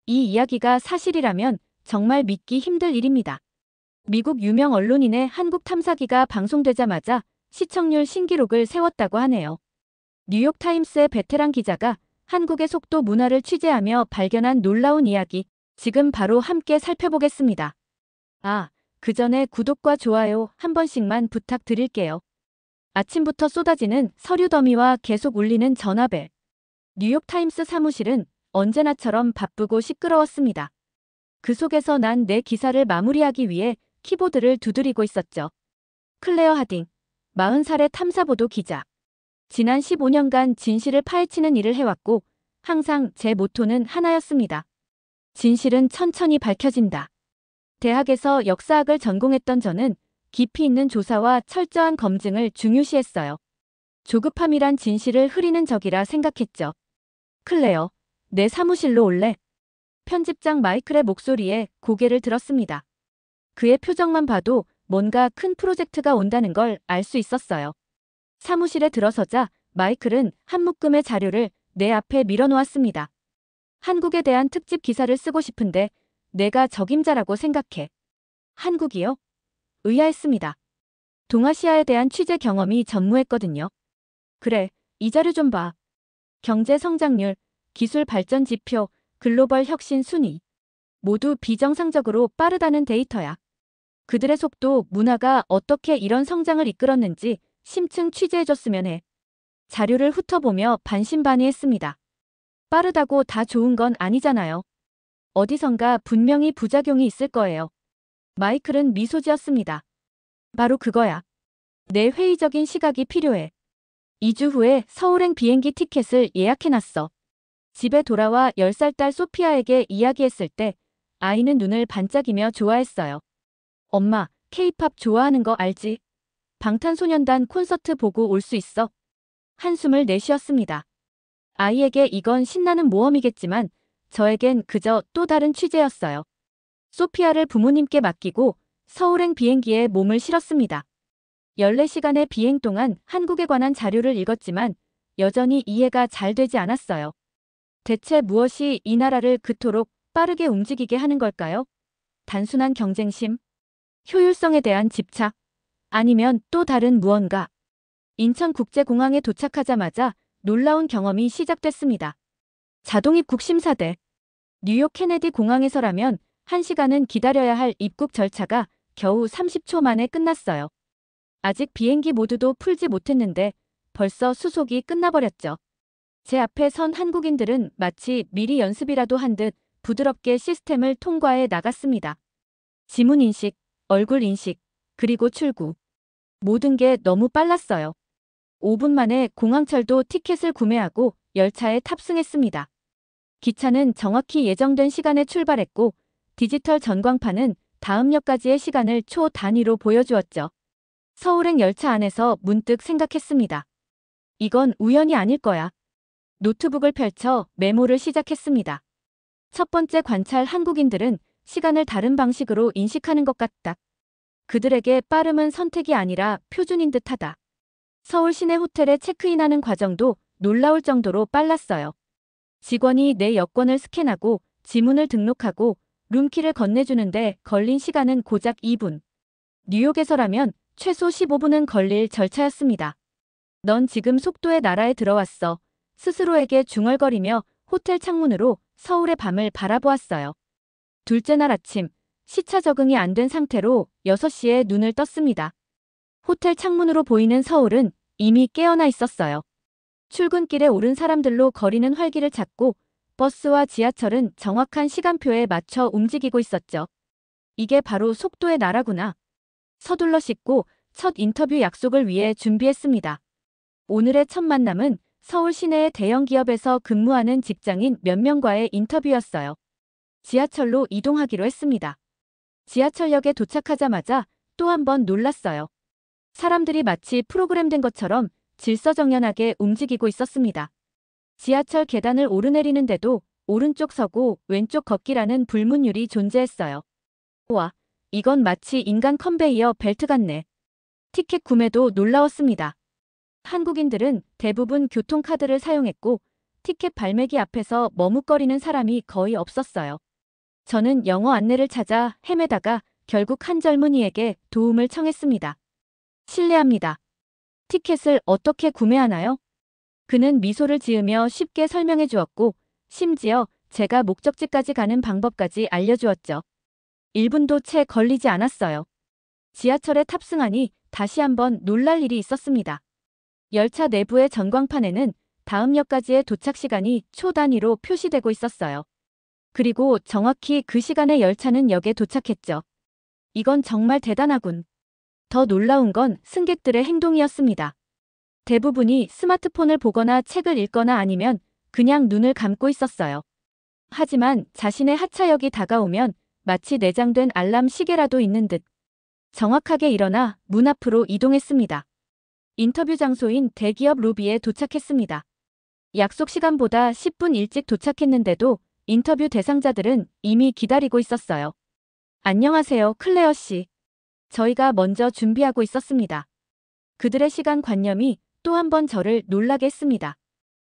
이 이야기가 사실이라면 정말 믿기 힘들 일입니다. 미국 유명 언론인의 한국 탐사기가 방송되자마자 시청률 신기록을 세웠다고 하네요. 뉴욕타임스의 베테랑 기자가 한국의 속도 문화를 취재하며 발견한 놀라운 이야기, 지금 바로 함께 살펴보겠습니다. 그 전에 구독과 좋아요 한 번씩만 부탁드릴게요. 아침부터 쏟아지는 서류 더미와 계속 울리는 전화벨. 뉴욕타임스 사무실은 언제나처럼 바쁘고 시끄러웠습니다. 그 속에서 난 내 기사를 마무리하기 위해 키보드를 두드리고 있었죠. 클레어 하딩, 40살의 탐사보도 기자. 지난 15년간 진실을 파헤치는 일을 해왔고 항상 제 모토는 하나였습니다. 진실은 천천히 밝혀진다. 대학에서 역사학을 전공했던 저는 깊이 있는 조사와 철저한 검증을 중요시했어요. 조급함이란 진실을 흐리는 적이라 생각했죠. 클레어, 내 사무실로 올래? 편집장 마이클의 목소리에 고개를 들었습니다. 그의 표정만 봐도 뭔가 큰 프로젝트가 온다는 걸 알 수 있었어요. 사무실에 들어서자 마이클은 한 묶음의 자료를 내 앞에 밀어놓았습니다. 한국에 대한 특집 기사를 쓰고 싶은데 내가 적임자라고 생각해. 한국이요? 의아했습니다. 동아시아에 대한 취재 경험이 전무했거든요. 그래, 이 자료 좀 봐. 경제 성장률, 기술 발전 지표, 글로벌 혁신 순위. 모두 비정상적으로 빠르다는 데이터야. 그들의 속도, 문화가 어떻게 이런 성장을 이끌었는지 심층 취재해줬으면 해. 자료를 훑어보며 반신반의했습니다. 빠르다고 다 좋은 건 아니잖아요. 어디선가 분명히 부작용이 있을 거예요. 마이클은 미소 지었습니다. 바로 그거야. 내 회의적인 시각이 필요해. 2주 후에 서울행 비행기 티켓을 예약해놨어. 집에 돌아와 10살 딸 소피아에게 이야기했을 때 아이는 눈을 반짝이며 좋아했어요. 엄마, K-팝 좋아하는 거 알지? 방탄소년단 콘서트 보고 올 수 있어? 한숨을 내쉬었습니다. 아이에게 이건 신나는 모험이겠지만 저에겐 그저 또 다른 취재였어요. 소피아를 부모님께 맡기고 서울행 비행기에 몸을 실었습니다. 14시간의 비행 동안 한국에 관한 자료를 읽었지만 여전히 이해가 잘 되지 않았어요. 대체 무엇이 이 나라를 그토록 빠르게 움직이게 하는 걸까요? 단순한 경쟁심? 효율성에 대한 집착? 아니면 또 다른 무언가? 인천국제공항에 도착하자마자 놀라운 경험이 시작됐습니다. 자동 입국 심사대. 뉴욕 케네디 공항에서라면 1시간은 기다려야 할 입국 절차가 겨우 30초 만에 끝났어요. 아직 비행기 모드도 풀지 못했는데 벌써 수속이 끝나버렸죠. 제 앞에 선 한국인들은 마치 미리 연습이라도 한 듯 부드럽게 시스템을 통과해 나갔습니다. 지문 인식, 얼굴 인식, 그리고 출구. 모든 게 너무 빨랐어요. 5분 만에 공항철도 티켓을 구매하고 열차에 탑승했습니다. 기차는 정확히 예정된 시간에 출발했고 디지털 전광판은 다음 역까지의 시간을 초 단위로 보여주었죠. 서울행 열차 안에서 문득 생각했습니다. 이건 우연이 아닐 거야. 노트북을 펼쳐 메모를 시작했습니다. 첫 번째 관찰 한국인들은 시간을 다른 방식으로 인식하는 것 같다. 그들에게 빠름은 선택이 아니라 표준인 듯하다. 서울 시내 호텔에 체크인하는 과정도 놀라울 정도로 빨랐어요. 직원이 내 여권을 스캔하고 지문을 등록하고 룸키를 건네주는데 걸린 시간은 고작 2분. 뉴욕에서라면 최소 15분은 걸릴 절차였습니다. 넌 지금 속도의 나라에 들어왔어. 스스로에게 중얼거리며 호텔 창문으로 서울의 밤을 바라보았어요. 둘째 날 아침, 시차 적응이 안 된 상태로 6시에 눈을 떴습니다. 호텔 창문으로 보이는 서울은 이미 깨어나 있었어요. 출근길에 오른 사람들로 거리는 활기를 찾고 버스와 지하철은 정확한 시간표에 맞춰 움직이고 있었죠. 이게 바로 속도의 나라구나. 서둘러 씻고 첫 인터뷰 약속을 위해 준비했습니다. 오늘의 첫 만남은 서울 시내의 대형 기업에서 근무하는 직장인 몇 명과의 인터뷰였어요. 지하철로 이동하기로 했습니다. 지하철역에 도착하자마자 또 한 번 놀랐어요. 사람들이 마치 프로그램된 것처럼 질서정연하게 움직이고 있었습니다. 지하철 계단을 오르내리는데도 오른쪽 서고 왼쪽 걷기라는 불문율이 존재했어요. 와, 이건 마치 인간 컨베이어 벨트 같네. 티켓 구매도 놀라웠습니다. 한국인들은 대부분 교통카드를 사용했고 티켓 발매기 앞에서 머뭇거리는 사람이 거의 없었어요. 저는 영어 안내를 찾아 헤매다가 결국 한 젊은이에게 도움을 청했습니다. 실례합니다. 티켓을 어떻게 구매하나요? 그는 미소를 지으며 쉽게 설명해 주었고, 심지어 제가 목적지까지 가는 방법까지 알려주었죠. 1분도 채 걸리지 않았어요. 지하철에 탑승하니 다시 한번 놀랄 일이 있었습니다. 열차 내부의 전광판에는 다음 역까지의 도착 시간이 초 단위로 표시되고 있었어요. 그리고 정확히 그 시간에 열차는 역에 도착했죠. 이건 정말 대단하군. 더 놀라운 건 승객들의 행동이었습니다. 대부분이 스마트폰을 보거나 책을 읽거나 아니면 그냥 눈을 감고 있었어요. 하지만 자신의 하차역이 다가오면 마치 내장된 알람 시계라도 있는 듯 정확하게 일어나 문 앞으로 이동했습니다. 인터뷰 장소인 대기업 로비에 도착했습니다. 약속 시간보다 10분 일찍 도착했는데도 인터뷰 대상자들은 이미 기다리고 있었어요. 안녕하세요, 클레어 씨. 저희가 먼저 준비하고 있었습니다. 그들의 시간 관념이 또 한 번 저를 놀라게 했습니다.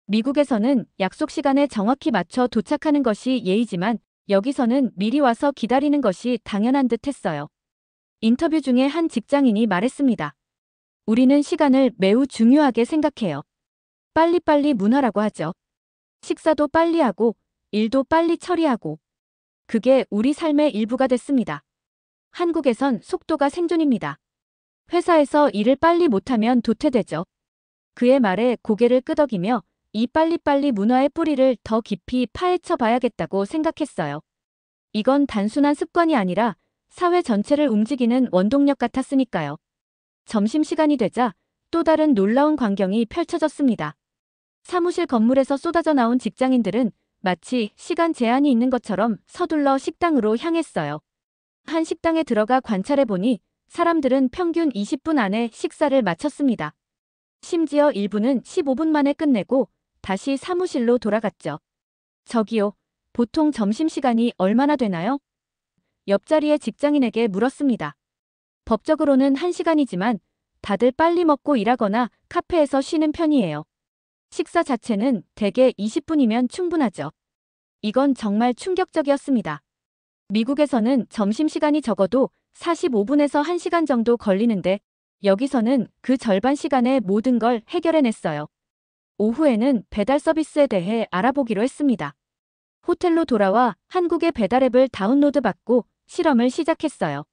미국에서는 약속 시간에 정확히 맞춰 도착하는 것이 예의지만 여기서는 미리 와서 기다리는 것이 당연한 듯 했어요. 인터뷰 중에 한 직장인이 말했습니다. 우리는 시간을 매우 중요하게 생각해요. 빨리빨리 문화라고 하죠. 식사도 빨리 하고 일도 빨리 처리하고. 그게 우리 삶의 일부가 됐습니다. 한국에선 속도가 생존입니다. 회사에서 일을 빨리 못하면 도태되죠. 그의 말에 고개를 끄덕이며 이 빨리빨리 문화의 뿌리를 더 깊이 파헤쳐 봐야겠다고 생각했어요. 이건 단순한 습관이 아니라 사회 전체를 움직이는 원동력 같았으니까요. 점심시간이 되자 또 다른 놀라운 광경이 펼쳐졌습니다. 사무실 건물에서 쏟아져 나온 직장인들은 마치 시간 제한이 있는 것처럼 서둘러 식당으로 향했어요. 한 식당에 들어가 관찰해보니 사람들은 평균 20분 안에 식사를 마쳤습니다. 심지어 일부는 15분 만에 끝내고 다시 사무실로 돌아갔죠. 저기요, 보통 점심시간이 얼마나 되나요? 옆자리의 직장인에게 물었습니다. 법적으로는 1시간이지만 다들 빨리 먹고 일하거나 카페에서 쉬는 편이에요. 식사 자체는 대개 20분이면 충분하죠. 이건 정말 충격적이었습니다. 미국에서는 점심시간이 적어도 45분에서 1시간 정도 걸리는데 여기서는 그 절반 시간에 모든 걸 해결해냈어요. 오후에는 배달 서비스에 대해 알아보기로 했습니다. 호텔로 돌아와 한국의 배달 앱을 다운로드 받고 실험을 시작했어요.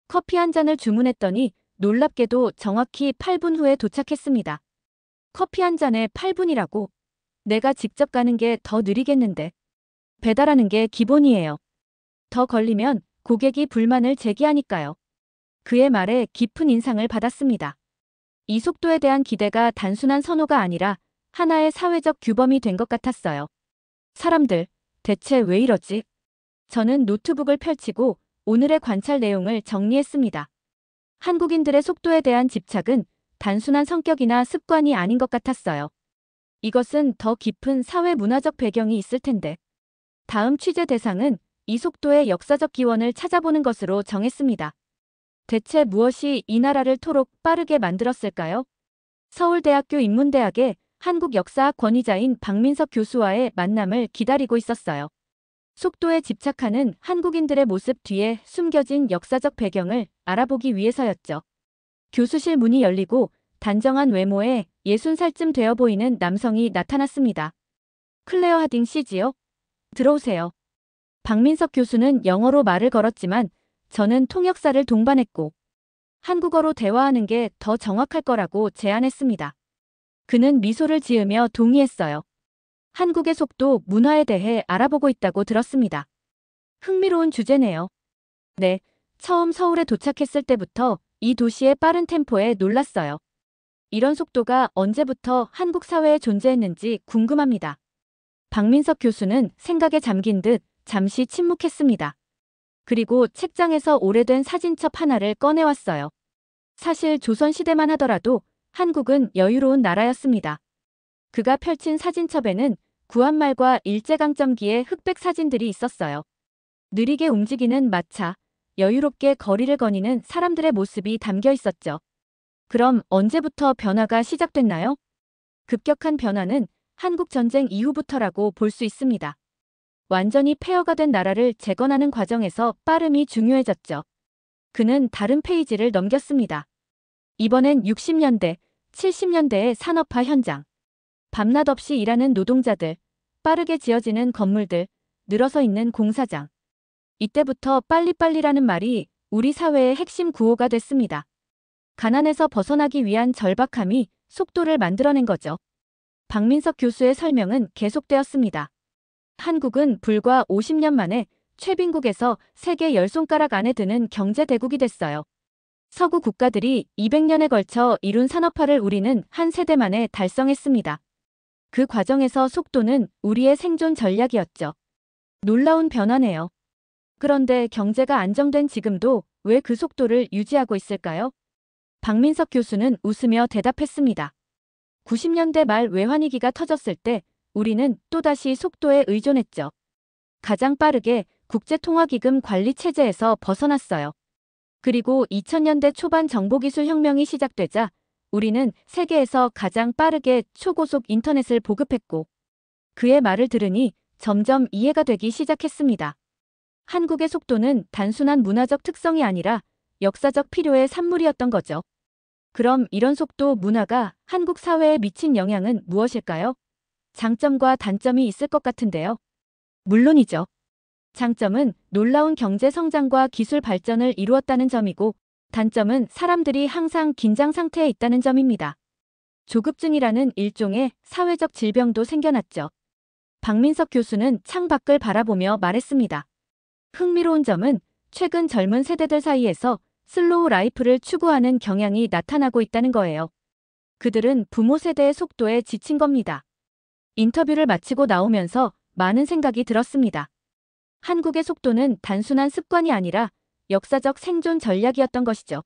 커피 한 잔을 주문했더니 놀랍게도 정확히 8분 후에 도착했습니다. 커피 한 잔에 8분이라고? 내가 직접 가는 게 더 느리겠는데. 배달하는 게 기본이에요. 더 걸리면 고객이 불만을 제기하니까요. 그의 말에 깊은 인상을 받았습니다. 이 속도에 대한 기대가 단순한 선호가 아니라 하나의 사회적 규범이 된 것 같았어요. 사람들, 대체 왜 이러지? 저는 노트북을 펼치고 오늘의 관찰 내용을 정리했습니다. 한국인들의 속도에 대한 집착은 단순한 성격이나 습관이 아닌 것 같았어요. 이것은 더 깊은 사회 문화적 배경이 있을 텐데. 다음 취재 대상은 이 속도의 역사적 기원을 찾아보는 것으로 정했습니다. 대체 무엇이 이 나라를 토록 빠르게 만들었을까요? 서울대학교 인문대학의 한국역사학 권위자인 박민석 교수와의 만남을 기다리고 있었어요. 속도에 집착하는 한국인들의 모습 뒤에 숨겨진 역사적 배경을 알아보기 위해서였죠. 교수실 문이 열리고 단정한 외모에 60살쯤 되어 보이는 남성이 나타났습니다. 클레어 하딩 씨지요? 들어오세요. 박민석 교수는 영어로 말을 걸었지만 저는 통역사를 동반했고 한국어로 대화하는 게 더 정확할 거라고 제안했습니다. 그는 미소를 지으며 동의했어요. 한국의 속도 문화에 대해 알아보고 있다고 들었습니다. 흥미로운 주제네요. 네, 처음 서울에 도착했을 때부터 이 도시의 빠른 템포에 놀랐어요. 이런 속도가 언제부터 한국 사회에 존재했는지 궁금합니다. 박민석 교수는 생각에 잠긴 듯 잠시 침묵했습니다. 그리고 책장에서 오래된 사진첩 하나를 꺼내왔어요. 사실 조선시대만 하더라도 한국은 여유로운 나라였습니다. 그가 펼친 사진첩에는 구한말과 일제강점기의 흑백 사진들이 있었어요. 느리게 움직이는 마차, 여유롭게 거리를 거니는 사람들의 모습이 담겨 있었죠. 그럼 언제부터 변화가 시작됐나요? 급격한 변화는 한국전쟁 이후부터라고 볼 수 있습니다. 완전히 폐허가 된 나라를 재건하는 과정에서 빠름이 중요해졌죠. 그는 다른 페이지를 넘겼습니다. 이번엔 60년대, 70년대의 산업화 현장. 밤낮 없이 일하는 노동자들, 빠르게 지어지는 건물들, 늘어서 있는 공사장. 이때부터 빨리빨리라는 말이 우리 사회의 핵심 구호가 됐습니다. 가난에서 벗어나기 위한 절박함이 속도를 만들어낸 거죠. 박민석 교수의 설명은 계속되었습니다. 한국은 불과 50년 만에 최빈국에서 세계 10손가락 안에 드는 경제대국이 됐어요. 서구 국가들이 200년에 걸쳐 이룬 산업화를 우리는 한 세대 만에 달성했습니다. 그 과정에서 속도는 우리의 생존 전략이었죠. 놀라운 변화네요. 그런데 경제가 안정된 지금도 왜 그 속도를 유지하고 있을까요? 박민석 교수는 웃으며 대답했습니다. 90년대 말 외환위기가 터졌을 때 우리는 또다시 속도에 의존했죠. 가장 빠르게 국제통화기금 관리 체제에서 벗어났어요. 그리고 2000년대 초반 정보기술 혁명이 시작되자 우리는 세계에서 가장 빠르게 초고속 인터넷을 보급했고 그의 말을 들으니 점점 이해가 되기 시작했습니다. 한국의 속도는 단순한 문화적 특성이 아니라 역사적 필요의 산물이었던 거죠. 그럼 이런 속도 문화가 한국 사회에 미친 영향은 무엇일까요? 장점과 단점이 있을 것 같은데요. 물론이죠. 장점은 놀라운 경제 성장과 기술 발전을 이루었다는 점이고 단점은 사람들이 항상 긴장 상태에 있다는 점입니다. 조급증이라는 일종의 사회적 질병도 생겨났죠. 박민석 교수는 창밖을 바라보며 말했습니다. 흥미로운 점은 최근 젊은 세대들 사이에서 슬로우 라이프를 추구하는 경향이 나타나고 있다는 거예요. 그들은 부모 세대의 속도에 지친 겁니다. 인터뷰를 마치고 나오면서 많은 생각이 들었습니다. 한국의 속도는 단순한 습관이 아니라 역사적 생존 전략이었던 것이죠.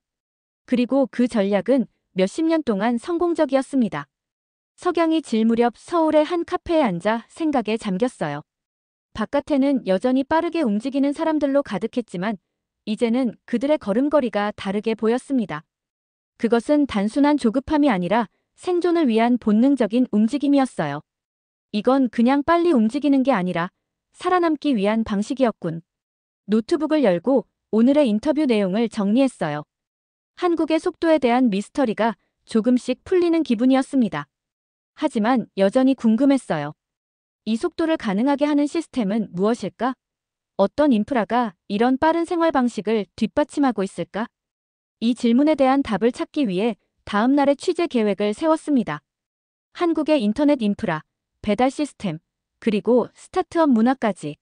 그리고 그 전략은 몇십 년 동안 성공적이었습니다. 석양이 질 무렵 서울의 한 카페에 앉아 생각에 잠겼어요. 바깥에는 여전히 빠르게 움직이는 사람들로 가득했지만 이제는 그들의 걸음걸이가 다르게 보였습니다. 그것은 단순한 조급함이 아니라 생존을 위한 본능적인 움직임이었어요. 이건 그냥 빨리 움직이는 게 아니라 살아남기 위한 방식이었군. 노트북을 열고 오늘의 인터뷰 내용을 정리했어요. 한국의 속도에 대한 미스터리가 조금씩 풀리는 기분이었습니다. 하지만 여전히 궁금했어요. 이 속도를 가능하게 하는 시스템은 무엇일까? 어떤 인프라가 이런 빠른 생활 방식을 뒷받침하고 있을까? 이 질문에 대한 답을 찾기 위해 다음 날의 취재 계획을 세웠습니다. 한국의 인터넷 인프라, 배달 시스템, 그리고 스타트업 문화까지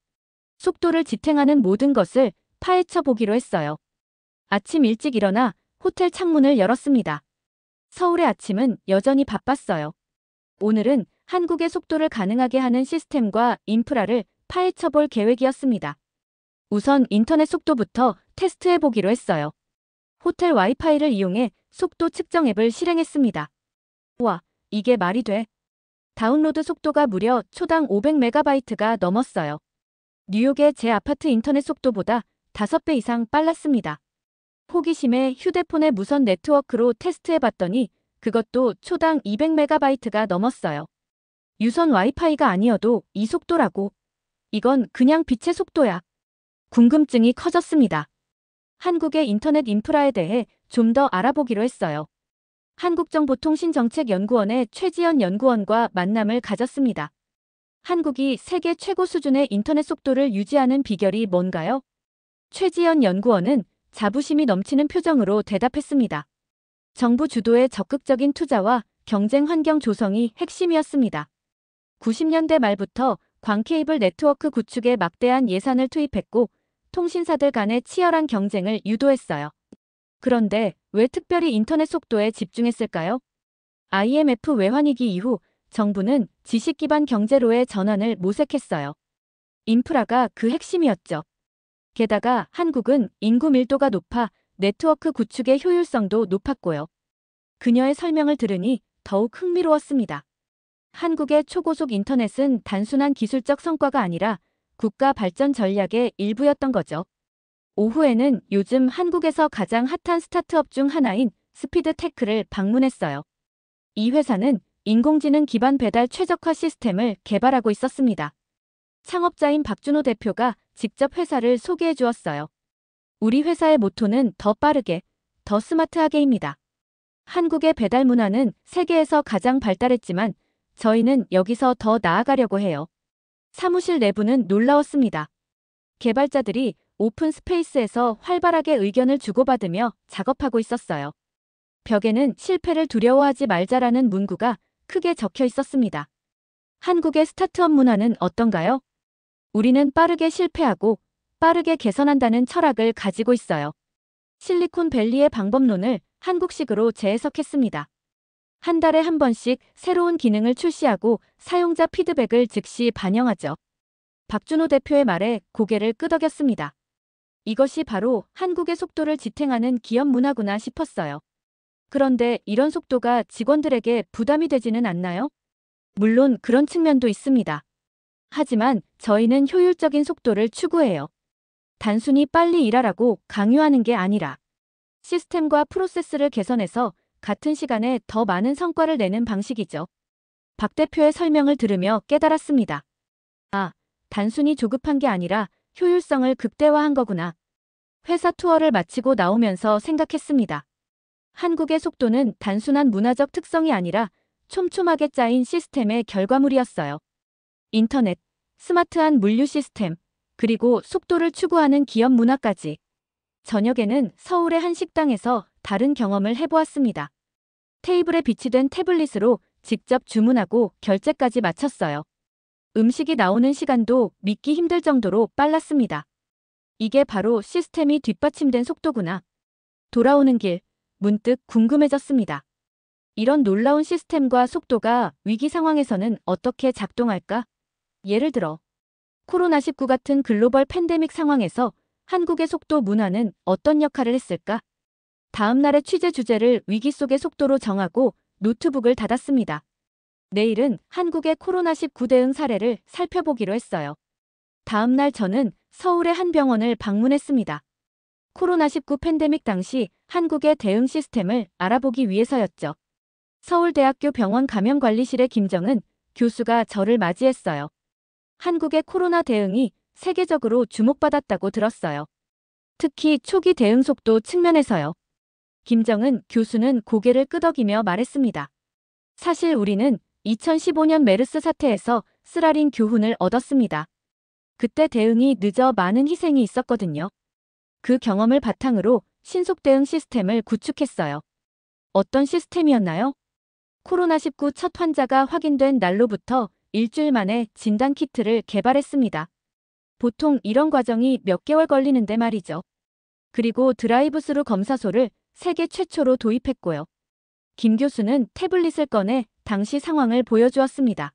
속도를 지탱하는 모든 것을 파헤쳐 보기로 했어요. 아침 일찍 일어나 호텔 창문을 열었습니다. 서울의 아침은 여전히 바빴어요. 오늘은 한국의 속도를 가능하게 하는 시스템과 인프라를 파헤쳐 볼 계획이었습니다. 우선 인터넷 속도부터 테스트해 보기로 했어요. 호텔 와이파이를 이용해 속도 측정 앱을 실행했습니다. 와, 이게 말이 돼? 다운로드 속도가 무려 초당 500MB가 넘었어요. 뉴욕의 제 아파트 인터넷 속도보다 5배 이상 빨랐습니다. 호기심에 휴대폰의 무선 네트워크로 테스트해봤더니 그것도 초당 200MB가 넘었어요. 유선 와이파이가 아니어도 이 속도라고. 이건 그냥 빛의 속도야. 궁금증이 커졌습니다. 한국의 인터넷 인프라에 대해 좀 더 알아보기로 했어요. 한국정보통신정책연구원의 최지연 연구원과 만남을 가졌습니다. 한국이 세계 최고 수준의 인터넷 속도를 유지하는 비결이 뭔가요? 최지연 연구원은 자부심이 넘치는 표정으로 대답했습니다. 정부 주도의 적극적인 투자와 경쟁 환경 조성이 핵심이었습니다. 90년대 말부터 광케이블 네트워크 구축에 막대한 예산을 투입했고 통신사들 간의 치열한 경쟁을 유도했어요. 그런데 왜 특별히 인터넷 속도에 집중했을까요? IMF 외환위기 이후 정부는 지식 기반 경제로의 전환을 모색했어요. 인프라가 그 핵심이었죠. 게다가 한국은 인구 밀도가 높아 네트워크 구축의 효율성도 높았고요. 그녀의 설명을 들으니 더욱 흥미로웠습니다. 한국의 초고속 인터넷은 단순한 기술적 성과가 아니라 국가 발전 전략의 일부였던 거죠. 오후에는 요즘 한국에서 가장 핫한 스타트업 중 하나인 스피드테크를 방문했어요. 이 회사는 인공지능 기반 배달 최적화 시스템을 개발하고 있었습니다. 창업자인 박준호 대표가 직접 회사를 소개해 주었어요. 우리 회사의 모토는 더 빠르게, 더 스마트하게입니다. 한국의 배달 문화는 세계에서 가장 발달했지만 저희는 여기서 더 나아가려고 해요. 사무실 내부는 놀라웠습니다. 개발자들이 오픈 스페이스에서 활발하게 의견을 주고받으며 작업하고 있었어요. 벽에는 실패를 두려워하지 말자라는 문구가 크게 적혀 있었습니다. 한국의 스타트업 문화는 어떤가요? 우리는 빠르게 실패하고 빠르게 개선한다는 철학을 가지고 있어요. 실리콘밸리의 방법론을 한국식으로 재해석했습니다. 한 달에 한 번씩 새로운 기능을 출시하고 사용자 피드백을 즉시 반영하죠. 박준호 대표의 말에 고개를 끄덕였습니다. 이것이 바로 한국의 속도를 지탱하는 기업 문화구나 싶었어요. 그런데 이런 속도가 직원들에게 부담이 되지는 않나요? 물론 그런 측면도 있습니다. 하지만 저희는 효율적인 속도를 추구해요. 단순히 빨리 일하라고 강요하는 게 아니라 시스템과 프로세스를 개선해서 같은 시간에 더 많은 성과를 내는 방식이죠. 박 대표의 설명을 들으며 깨달았습니다. 아, 단순히 조급한 게 아니라 효율성을 극대화한 거구나. 회사 투어를 마치고 나오면서 생각했습니다. 한국의 속도는 단순한 문화적 특성이 아니라 촘촘하게 짜인 시스템의 결과물이었어요. 인터넷, 스마트한 물류 시스템, 그리고 속도를 추구하는 기업 문화까지. 저녁에는 서울의 한 식당에서 다른 경험을 해보았습니다. 테이블에 비치된 태블릿으로 직접 주문하고 결제까지 마쳤어요. 음식이 나오는 시간도 믿기 힘들 정도로 빨랐습니다. 이게 바로 시스템이 뒷받침된 속도구나. 돌아오는 길, 문득 궁금해졌습니다. 이런 놀라운 시스템과 속도가 위기 상황에서는 어떻게 작동할까? 예를 들어, 코로나19 같은 글로벌 팬데믹 상황에서 한국의 속도 문화는 어떤 역할을 했을까? 다음 날의 취재 주제를 위기 속의 속도로 정하고 노트북을 닫았습니다. 내일은 한국의 코로나19 대응 사례를 살펴보기로 했어요. 다음 날 저는 서울의 한 병원을 방문했습니다. 코로나19 팬데믹 당시 한국의 대응 시스템을 알아보기 위해서였죠. 서울대학교 병원 감염관리실의 김정은 교수가 저를 맞이했어요. 한국의 코로나 대응이 세계적으로 주목받았다고 들었어요. 특히 초기 대응 속도 측면에서요. 김정은 교수는 고개를 끄덕이며 말했습니다. 사실 우리는 2015년 메르스 사태에서 쓰라린 교훈을 얻었습니다. 그때 대응이 늦어 많은 희생이 있었거든요. 그 경험을 바탕으로 신속 대응 시스템을 구축했어요. 어떤 시스템이었나요? 코로나19 첫 환자가 확인된 날로부터 일주일 만에 진단 키트를 개발했습니다. 보통 이런 과정이 몇 개월 걸리는데 말이죠. 그리고 드라이브스루 검사소를 세계 최초로 도입했고요. 김 교수는 태블릿을 꺼내 당시 상황을 보여주었습니다.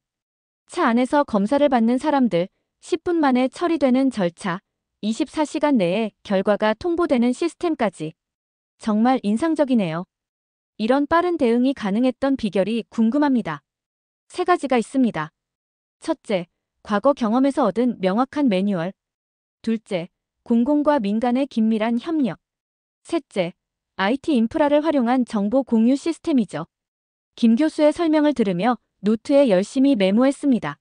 차 안에서 검사를 받는 사람들, 10분 만에 처리되는 절차, 24시간 내에 결과가 통보되는 시스템까지. 정말 인상적이네요. 이런 빠른 대응이 가능했던 비결이 궁금합니다. 3가지가 있습니다. 첫째, 과거 경험에서 얻은 명확한 매뉴얼. 둘째, 공공과 민간의 긴밀한 협력. 셋째, IT 인프라를 활용한 정보 공유 시스템이죠. 김 교수의 설명을 들으며 노트에 열심히 메모했습니다.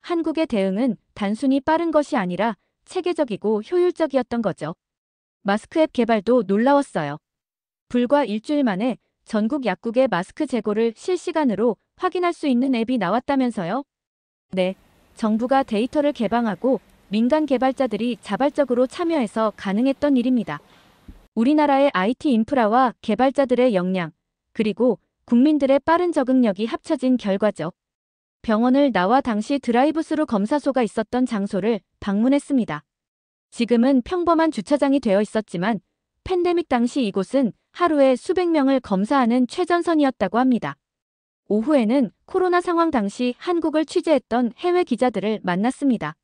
한국의 대응은 단순히 빠른 것이 아니라 체계적이고 효율적이었던 거죠. 마스크 앱 개발도 놀라웠어요. 불과 일주일 만에 전국 약국의 마스크 재고를 실시간으로 확인할 수 있는 앱이 나왔다면서요? 네, 정부가 데이터를 개방하고 민간 개발자들이 자발적으로 참여해서 가능했던 일입니다. 우리나라의 IT 인프라와 개발자들의 역량, 그리고 국민들의 빠른 적응력이 합쳐진 결과죠. 병원을 나와 당시 드라이브스루 검사소가 있었던 장소를 방문했습니다. 지금은 평범한 주차장이 되어 있었지만 팬데믹 당시 이곳은 하루에 수백 명을 검사하는 최전선이었다고 합니다. 오후에는 코로나 상황 당시 한국을 취재했던 해외 기자들을 만났습니다.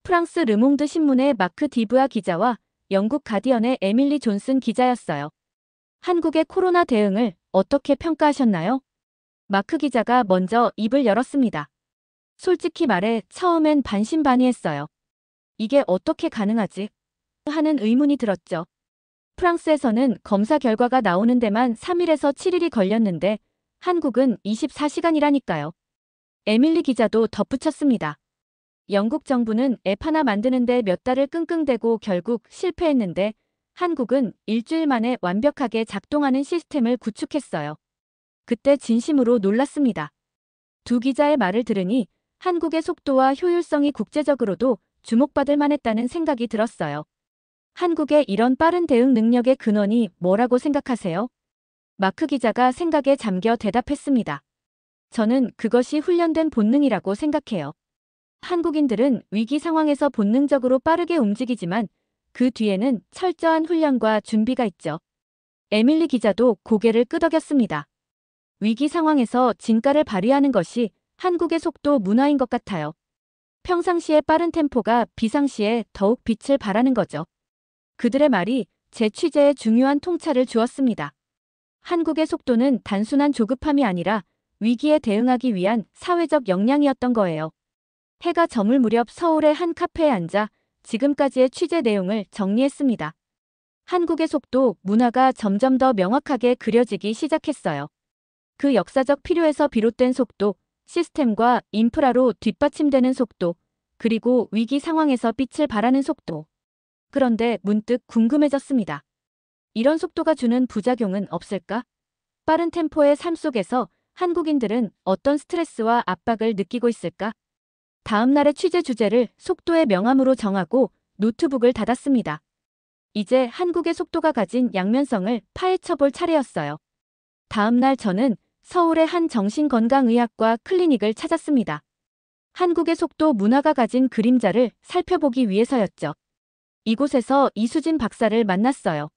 프랑스 르몽드 신문의 마크 디브아 기자와 영국 가디언의 에밀리 존슨 기자였어요. 한국의 코로나 대응을 어떻게 평가하셨나요? 마크 기자가 먼저 입을 열었습니다. 솔직히 말해 처음엔 반신반의했어요. 이게 어떻게 가능하지? 하는 의문이 들었죠. 프랑스에서는 검사 결과가 나오는 데만 3일에서 7일이 걸렸는데 한국은 24시간이라니까요. 에밀리 기자도 덧붙였습니다. 영국 정부는 앱 하나 만드는데 몇 달을 끙끙대고 결국 실패했는데 한국은 일주일 만에 완벽하게 작동하는 시스템을 구축했어요. 그때 진심으로 놀랐습니다. 두 기자의 말을 들으니 한국의 속도와 효율성이 국제적으로도 주목받을 만했다는 생각이 들었어요. 한국의 이런 빠른 대응 능력의 근원이 뭐라고 생각하세요? 마크 기자가 생각에 잠겨 대답했습니다. 저는 그것이 훈련된 본능이라고 생각해요. 한국인들은 위기 상황에서 본능적으로 빠르게 움직이지만 그 뒤에는 철저한 훈련과 준비가 있죠. 에밀리 기자도 고개를 끄덕였습니다. 위기 상황에서 진가를 발휘하는 것이 한국의 속도 문화인 것 같아요. 평상시의 빠른 템포가 비상시에 더욱 빛을 발하는 거죠. 그들의 말이 제 취재에 중요한 통찰을 주었습니다. 한국의 속도는 단순한 조급함이 아니라 위기에 대응하기 위한 사회적 역량이었던 거예요. 해가 저물 무렵 서울의 한 카페에 앉아 지금까지의 취재 내용을 정리했습니다. 한국의 속도, 문화가 점점 더 명확하게 그려지기 시작했어요. 그 역사적 필요에서 비롯된 속도, 시스템과 인프라로 뒷받침되는 속도, 그리고 위기 상황에서 빛을 발하는 속도. 그런데 문득 궁금해졌습니다. 이런 속도가 주는 부작용은 없을까? 빠른 템포의 삶 속에서 한국인들은 어떤 스트레스와 압박을 느끼고 있을까? 다음 날의 취재 주제를 속도의 명암으로 정하고 노트북을 닫았습니다. 이제 한국의 속도가 가진 양면성을 파헤쳐볼 차례였어요. 다음 날 저는 서울의 한 정신건강의학과 클리닉을 찾았습니다. 한국의 속도 문화가 가진 그림자를 살펴보기 위해서였죠. 이곳에서 이수진 박사를 만났어요.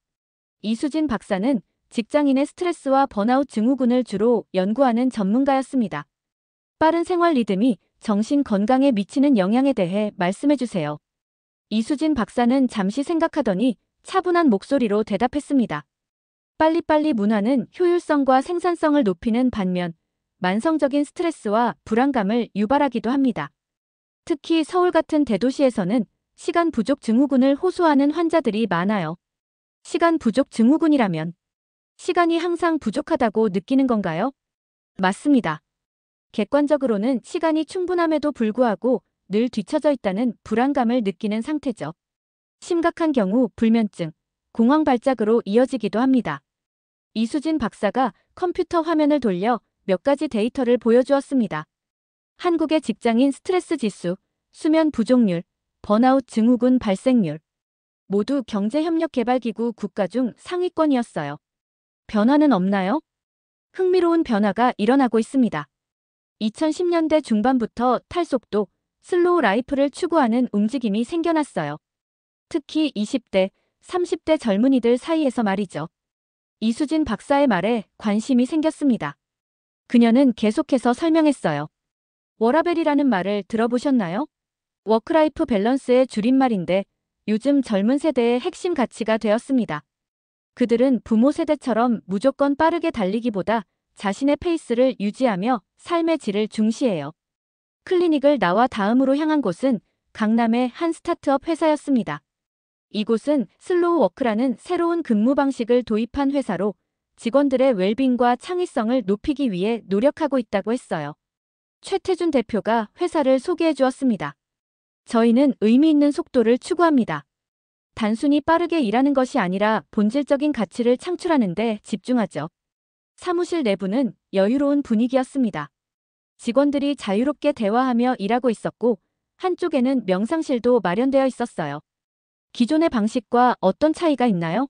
이수진 박사는 직장인의 스트레스와 번아웃 증후군을 주로 연구하는 전문가였습니다. 빠른 생활 리듬이 정신 건강에 미치는 영향에 대해 말씀해 주세요. 이수진 박사는 잠시 생각하더니 차분한 목소리로 대답했습니다. 빨리빨리 문화는 효율성과 생산성을 높이는 반면 만성적인 스트레스와 불안감을 유발하기도 합니다. 특히 서울 같은 대도시에서는 시간 부족 증후군을 호소하는 환자들이 많아요. 시간 부족 증후군이라면 시간이 항상 부족하다고 느끼는 건가요? 맞습니다. 객관적으로는 시간이 충분함에도 불구하고 늘 뒤처져 있다는 불안감을 느끼는 상태죠. 심각한 경우 불면증, 공황 발작으로 이어지기도 합니다. 이수진 박사가 컴퓨터 화면을 돌려 몇 가지 데이터를 보여주었습니다. 한국의 직장인 스트레스 지수, 수면 부족률, 번아웃 증후군 발생률 모두 경제협력개발기구 국가 중 상위권이었어요. 변화는 없나요? 흥미로운 변화가 일어나고 있습니다. 2010년대 중반부터 탈속도, 슬로우 라이프를 추구하는 움직임이 생겨났어요. 특히 20대, 30대 젊은이들 사이에서 말이죠. 이수진 박사의 말에 관심이 생겼습니다. 그녀는 계속해서 설명했어요. 워라밸이라는 말을 들어보셨나요? 워크라이프 밸런스의 줄임말인데 요즘 젊은 세대의 핵심 가치가 되었습니다. 그들은 부모 세대처럼 무조건 빠르게 달리기보다 자신의 페이스를 유지하며 삶의 질을 중시해요. 클리닉을 나와 다음으로 향한 곳은 강남의 한 스타트업 회사였습니다. 이곳은 슬로우 워크라는 새로운 근무 방식을 도입한 회사로 직원들의 웰빙과 창의성을 높이기 위해 노력하고 있다고 했어요. 최태준 대표가 회사를 소개해 주었습니다. 저희는 의미 있는 속도를 추구합니다. 단순히 빠르게 일하는 것이 아니라 본질적인 가치를 창출하는 데 집중하죠. 사무실 내부는 여유로운 분위기였습니다. 직원들이 자유롭게 대화하며 일하고 있었고 한쪽에는 명상실도 마련되어 있었어요. 기존의 방식과 어떤 차이가 있나요?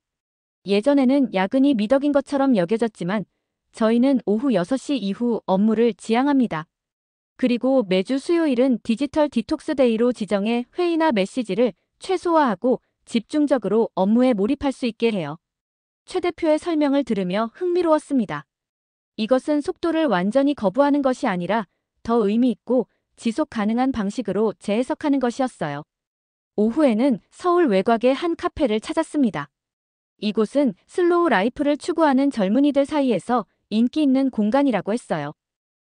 예전에는 야근이 미덕인 것처럼 여겨졌지만 저희는 오후 6시 이후 업무를 지향합니다. 그리고 매주 수요일은 디지털 디톡스 데이로 지정해 회의나 메시지를 최소화하고 집중적으로 업무에 몰입할 수 있게 해요. 최 대표의 설명을 들으며 흥미로웠습니다. 이것은 속도를 완전히 거부하는 것이 아니라 더 의미 있고 지속 가능한 방식으로 재해석하는 것이었어요. 오후에는 서울 외곽의 한 카페를 찾았습니다. 이곳은 슬로우 라이프를 추구하는 젊은이들 사이에서 인기 있는 공간이라고 했어요.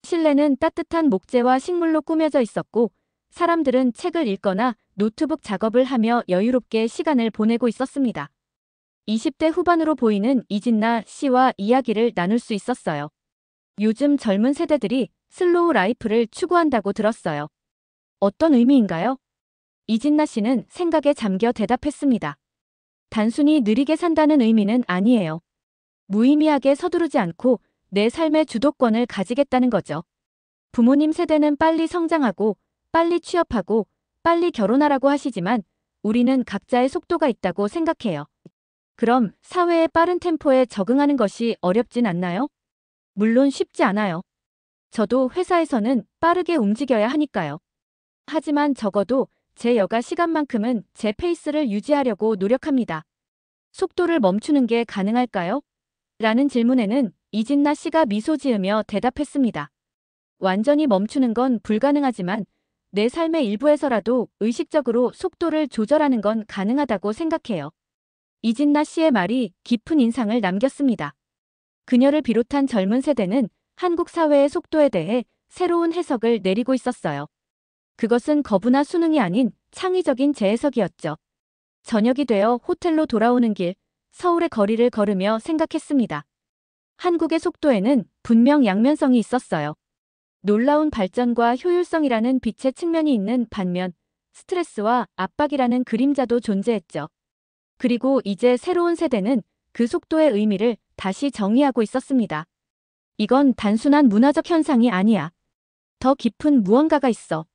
실내는 따뜻한 목재와 식물로 꾸며져 있었고 사람들은 책을 읽거나 노트북 작업을 하며 여유롭게 시간을 보내고 있었습니다. 20대 후반으로 보이는 이진나 씨와 이야기를 나눌 수 있었어요. 요즘 젊은 세대들이 슬로우 라이프를 추구한다고 들었어요. 어떤 의미인가요? 이진나 씨는 생각에 잠겨 대답했습니다. 단순히 느리게 산다는 의미는 아니에요. 무의미하게 서두르지 않고 내 삶의 주도권을 가지겠다는 거죠. 부모님 세대는 빨리 성장하고, 빨리 취업하고, 빨리 결혼하라고 하시지만 우리는 각자의 속도가 있다고 생각해요. 그럼 사회의 빠른 템포에 적응하는 것이 어렵진 않나요? 물론 쉽지 않아요. 저도 회사에서는 빠르게 움직여야 하니까요. 하지만 적어도 제 여가 시간만큼은 제 페이스를 유지하려고 노력합니다. 속도를 멈추는 게 가능할까요? 라는 질문에는 이진나 씨가 미소 지으며 대답했습니다. 완전히 멈추는 건 불가능하지만 내 삶의 일부에서라도 의식적으로 속도를 조절하는 건 가능하다고 생각해요. 이진나 씨의 말이 깊은 인상을 남겼습니다. 그녀를 비롯한 젊은 세대는 한국 사회의 속도에 대해 새로운 해석을 내리고 있었어요. 그것은 거부나 수능이 아닌 창의적인 재해석이었죠. 저녁이 되어 호텔로 돌아오는 길, 서울의 거리를 걸으며 생각했습니다. 한국의 속도에는 분명 양면성이 있었어요. 놀라운 발전과 효율성이라는 빛의 측면이 있는 반면 스트레스와 압박이라는 그림자도 존재했죠. 그리고 이제 새로운 세대는 그 속도의 의미를 다시 정의하고 있었습니다. 이건 단순한 문화적 현상이 아니야. 더 깊은 무언가가 있어.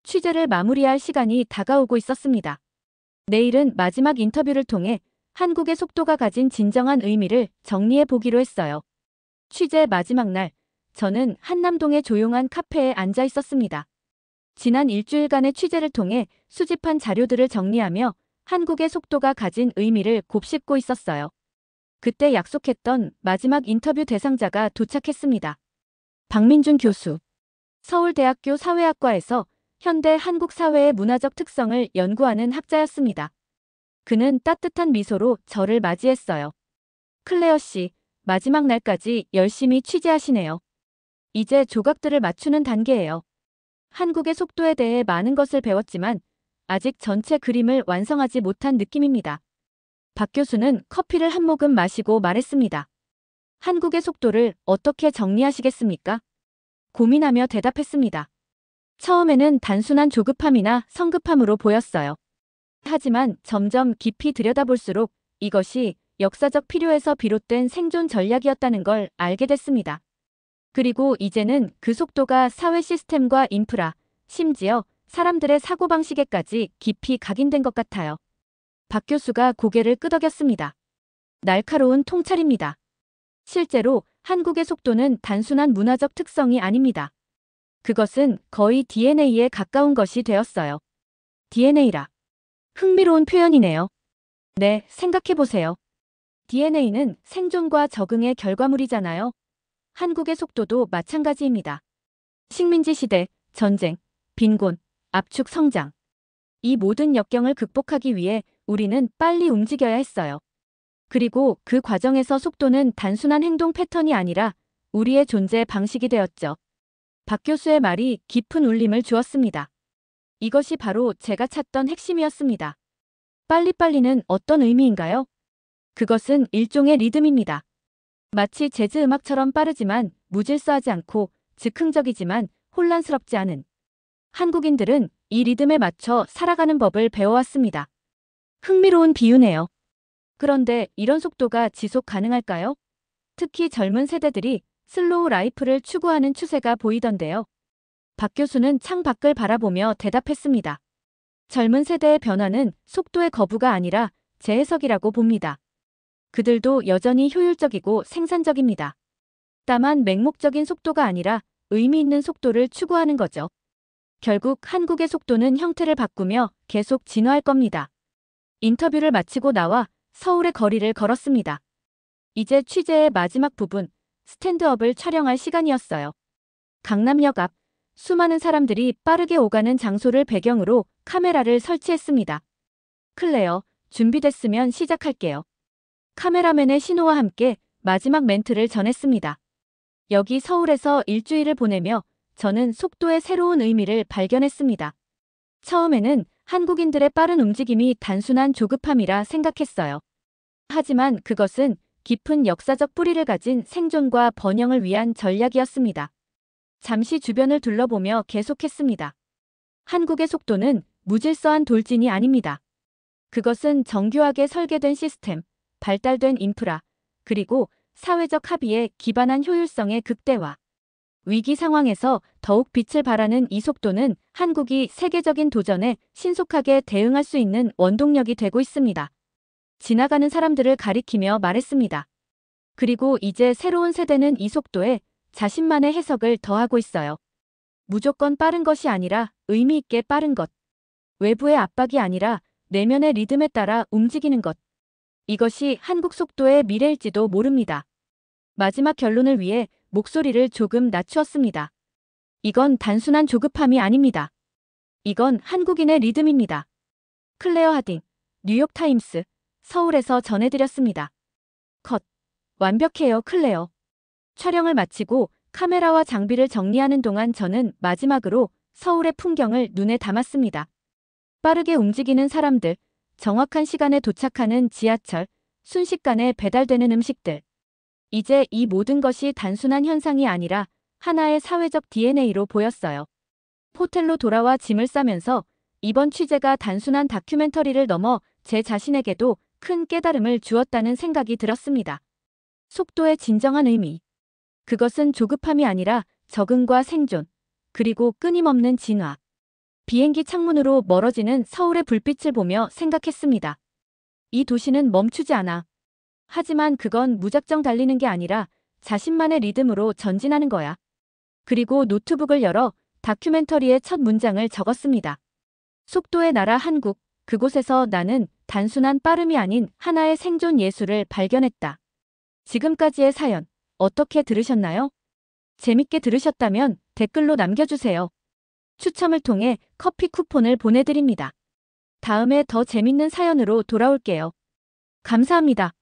취재를 마무리할 시간이 다가오고 있었습니다. 내일은 마지막 인터뷰를 통해 한국의 속도가 가진 진정한 의미를 정리해 보기로 했어요. 취재 마지막 날, 저는 한남동의 조용한 카페에 앉아 있었습니다. 지난 일주일간의 취재를 통해 수집한 자료들을 정리하며 한국의 속도가 가진 의미를 곱씹고 있었어요. 그때 약속했던 마지막 인터뷰 대상자가 도착했습니다. 박민준 교수. 서울대학교 사회학과에서 현대 한국 사회의 문화적 특성을 연구하는 학자였습니다. 그는 따뜻한 미소로 저를 맞이했어요. 클레어 씨, 마지막 날까지 열심히 취재하시네요. 이제 조각들을 맞추는 단계예요. 한국의 속도에 대해 많은 것을 배웠지만 아직 전체 그림을 완성하지 못한 느낌입니다. 박 교수는 커피를 한 모금 마시고 말했습니다. 한국의 속도를 어떻게 정리하시겠습니까? 고민하며 대답했습니다. 처음에는 단순한 조급함이나 성급함으로 보였어요. 하지만 점점 깊이 들여다볼수록 이것이 역사적 필요에서 비롯된 생존 전략이었다는 걸 알게 됐습니다. 그리고 이제는 그 속도가 사회 시스템과 인프라, 심지어 사람들의 사고방식에까지 깊이 각인된 것 같아요. 박 교수가 고개를 끄덕였습니다. 날카로운 통찰입니다. 실제로 한국의 속도는 단순한 문화적 특성이 아닙니다. 그것은 거의 DNA에 가까운 것이 되었어요. DNA라. 흥미로운 표현이네요. 네, 생각해보세요. DNA는 생존과 적응의 결과물이잖아요. 한국의 속도도 마찬가지입니다. 식민지 시대, 전쟁, 빈곤, 압축 성장. 이 모든 역경을 극복하기 위해 우리는 빨리 움직여야 했어요. 그리고 그 과정에서 속도는 단순한 행동 패턴이 아니라 우리의 존재 방식이 되었죠. 박 교수의 말이 깊은 울림을 주었습니다. 이것이 바로 제가 찾던 핵심이었습니다. 빨리빨리는 어떤 의미인가요? 그것은 일종의 리듬입니다. 마치 재즈 음악처럼 빠르지만 무질서하지 않고 즉흥적이지만 혼란스럽지 않은. 한국인들은 이 리듬에 맞춰 살아가는 법을 배워왔습니다. 흥미로운 비유네요. 그런데 이런 속도가 지속 가능할까요? 특히 젊은 세대들이 슬로우 라이프를 추구하는 추세가 보이던데요. 박 교수는 창 밖을 바라보며 대답했습니다. 젊은 세대의 변화는 속도의 거부가 아니라 재해석이라고 봅니다. 그들도 여전히 효율적이고 생산적입니다. 다만 맹목적인 속도가 아니라 의미 있는 속도를 추구하는 거죠. 결국 한국의 속도는 형태를 바꾸며 계속 진화할 겁니다. 인터뷰를 마치고 나와 서울의 거리를 걸었습니다. 이제 취재의 마지막 부분, 스탠드업을 촬영할 시간이었어요. 강남역 앞, 수많은 사람들이 빠르게 오가는 장소를 배경으로 카메라를 설치했습니다. 클레어, 준비됐으면 시작할게요. 카메라맨의 신호와 함께 마지막 멘트를 전했습니다. 여기 서울에서 일주일을 보내며 저는 속도의 새로운 의미를 발견했습니다. 처음에는 한국인들의 빠른 움직임이 단순한 조급함이라 생각했어요. 하지만 그것은 깊은 역사적 뿌리를 가진 생존과 번영을 위한 전략이었습니다. 잠시 주변을 둘러보며 계속했습니다. 한국의 속도는 무질서한 돌진이 아닙니다. 그것은 정교하게 설계된 시스템, 발달된 인프라, 그리고 사회적 합의에 기반한 효율성의 극대화. 위기 상황에서 더욱 빛을 발하는 이 속도는 한국이 세계적인 도전에 신속하게 대응할 수 있는 원동력이 되고 있습니다. 지나가는 사람들을 가리키며 말했습니다. 그리고 이제 새로운 세대는 이 속도에 자신만의 해석을 더하고 있어요. 무조건 빠른 것이 아니라 의미 있게 빠른 것. 외부의 압박이 아니라 내면의 리듬에 따라 움직이는 것. 이것이 한국 속도의 미래일지도 모릅니다. 마지막 결론을 위해 목소리를 조금 낮추었습니다. 이건 단순한 조급함이 아닙니다. 이건 한국인의 리듬입니다. 클레어 하딩, 뉴욕타임스, 서울에서 전해드렸습니다. 컷. 완벽해요, 클레어. 촬영을 마치고 카메라와 장비를 정리하는 동안 저는 마지막으로 서울의 풍경을 눈에 담았습니다. 빠르게 움직이는 사람들, 정확한 시간에 도착하는 지하철, 순식간에 배달되는 음식들. 이제 이 모든 것이 단순한 현상이 아니라 하나의 사회적 DNA로 보였어요. 호텔로 돌아와 짐을 싸면서 이번 취재가 단순한 다큐멘터리를 넘어 제 자신에게도 큰 깨달음을 주었다는 생각이 들었습니다. 속도의 진정한 의미. 그것은 조급함이 아니라 적응과 생존, 그리고 끊임없는 진화. 비행기 창문으로 멀어지는 서울의 불빛을 보며 생각했습니다. 이 도시는 멈추지 않아. 하지만 그건 무작정 달리는 게 아니라 자신만의 리듬으로 전진하는 거야. 그리고 노트북을 열어 다큐멘터리의 첫 문장을 적었습니다. 속도의 나라 한국, 그곳에서 나는 단순한 빠름이 아닌 하나의 생존 예술을 발견했다. 지금까지의 사연, 어떻게 들으셨나요? 재밌게 들으셨다면 댓글로 남겨주세요. 추첨을 통해 커피 쿠폰을 보내드립니다. 다음에 더 재밌는 사연으로 돌아올게요. 감사합니다.